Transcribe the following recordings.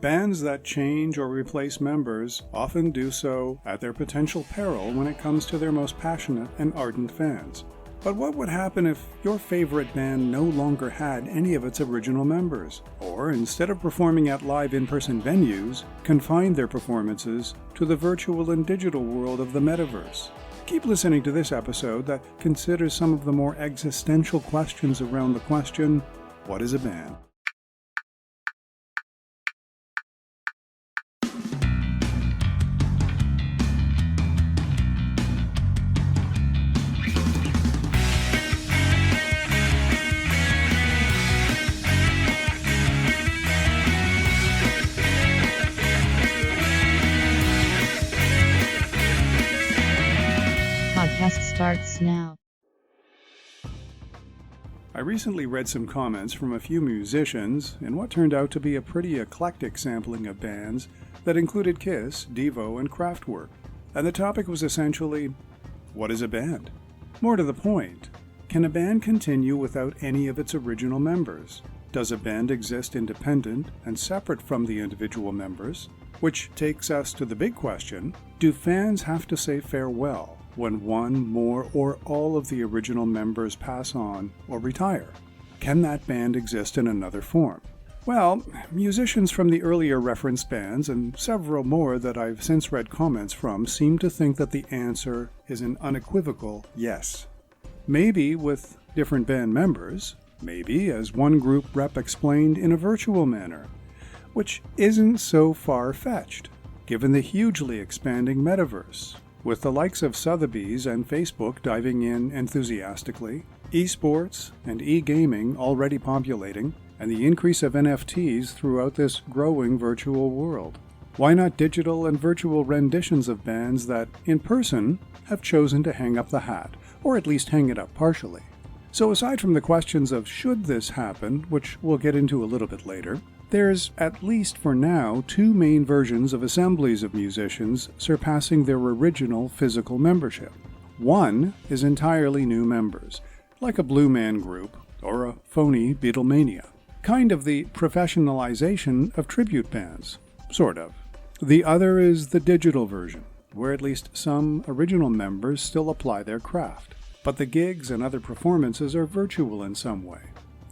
Bands that change or replace members often do so at their potential peril when it comes to their most passionate and ardent fans. But what would happen if your favorite band no longer had any of its original members? Or, instead of performing at live in-person venues, confined their performances to the virtual and digital world of the metaverse? Keep listening to this episode that considers some of the more existential questions around the question, what is a band? Podcast starts now. I recently read some comments from a few musicians in what turned out to be a pretty eclectic sampling of bands that included Kiss, Devo, and Kraftwerk. And the topic was essentially, what is a band? More to the point, can a band continue without any of its original members? Does a band exist independent and separate from the individual members? Which takes us to the big question, do fans have to say farewell when one, more, or all of the original members pass on or retire? Can that band exist in another form? Well, musicians from the earlier referenced bands and several more that I've since read comments from seem to think that the answer is an unequivocal yes. Maybe with different band members, maybe, as one group rep explained, in a virtual manner, which isn't so far-fetched, given the hugely expanding metaverse. With the likes of Sotheby's and Facebook diving in enthusiastically, esports and e-gaming already populating, and the increase of NFTs throughout this growing virtual world. Why not digital and virtual renditions of bands that, in person, have chosen to hang up the hat, or at least hang it up partially? So aside from the questions of should this happen, which we'll get into a little bit later, there's, at least for now, two main versions of assemblies of musicians surpassing their original physical membership. One is entirely new members, like a Blue Man Group or a phony Beatlemania. Kind of the professionalization of tribute bands, sort of. The other is the digital version, where at least some original members still apply their craft. But the gigs and other performances are virtual in some way.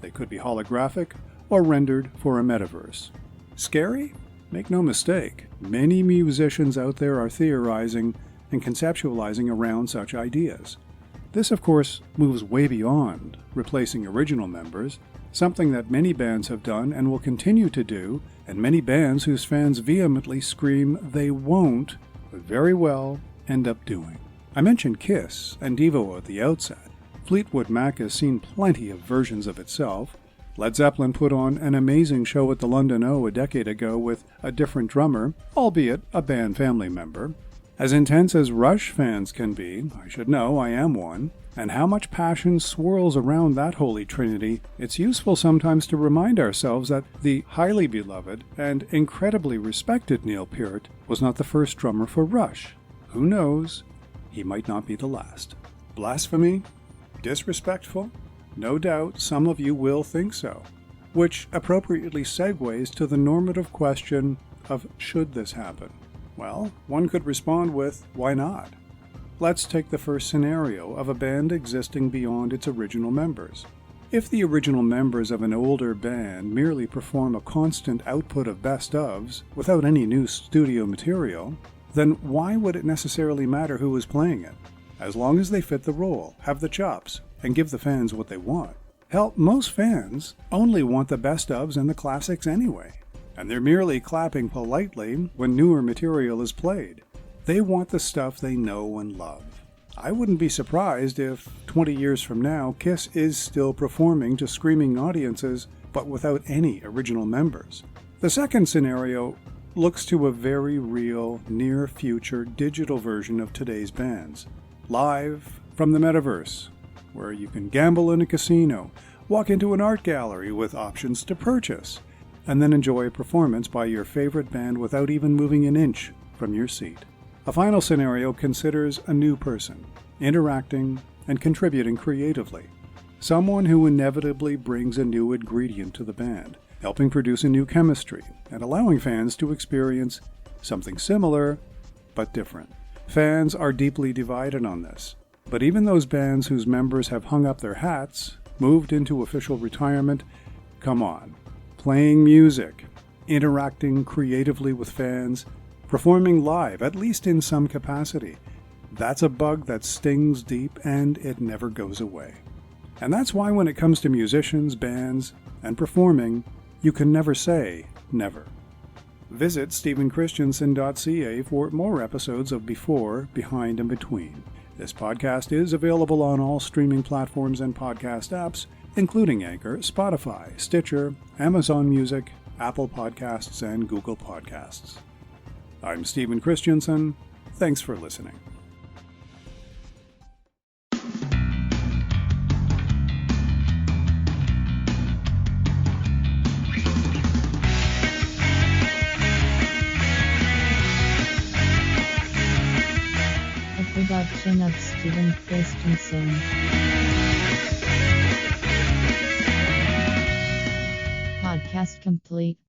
They could be holographic, or rendered for a metaverse. Scary? Make no mistake, many musicians out there are theorizing and conceptualizing around such ideas. This, of course, moves way beyond replacing original members, something that many bands have done and will continue to do, and many bands whose fans vehemently scream they won't, but very well end up doing. I mentioned Kiss and Devo at the outset. Fleetwood Mac has seen plenty of versions of itself. Led Zeppelin put on an amazing show at the London O a decade ago with a different drummer, albeit a band family member. As intense as Rush fans can be, I should know, I am one, and how much passion swirls around that holy trinity, it's useful sometimes to remind ourselves that the highly beloved and incredibly respected Neil Peart was not the first drummer for Rush. Who knows? He might not be the last. Blasphemy? Disrespectful? No doubt some of you will think so, which appropriately segues to the normative question of should this happen? Well, one could respond with, why not? Let's take the first scenario of a band existing beyond its original members. If the original members of an older band merely perform a constant output of best-ofs without any new studio material, then why would it necessarily matter who is playing it? As long as they fit the role, have the chops, and give the fans what they want. Hell, most fans only want the best-ofs and the classics anyway, and they're merely clapping politely when newer material is played. They want the stuff they know and love. I wouldn't be surprised if, 20 years from now, Kiss is still performing to screaming audiences, but without any original members. The second scenario looks to a very real, near-future digital version of today's bands. Live from the metaverse, where you can gamble in a casino, walk into an art gallery with options to purchase, and then enjoy a performance by your favorite band without even moving an inch from your seat. A final scenario considers a new person, interacting and contributing creatively. Someone who inevitably brings a new ingredient to the band, helping produce a new chemistry and allowing fans to experience something similar but different. Fans are deeply divided on this, but even those bands whose members have hung up their hats, moved into official retirement, come on. Playing music, interacting creatively with fans, performing live, at least in some capacity. That's a bug that stings deep and it never goes away. And that's why when it comes to musicians, bands, and performing, you can never say never. Visit stephenchristiansen.ca for more episodes of Before, Behind, and Between. This podcast is available on all streaming platforms and podcast apps, including Anchor, Spotify, Stitcher, Amazon Music, Apple Podcasts, and Google Podcasts. I'm Stephen Christiansen. Thanks for listening. Production of Stephen Christensen. Podcast complete.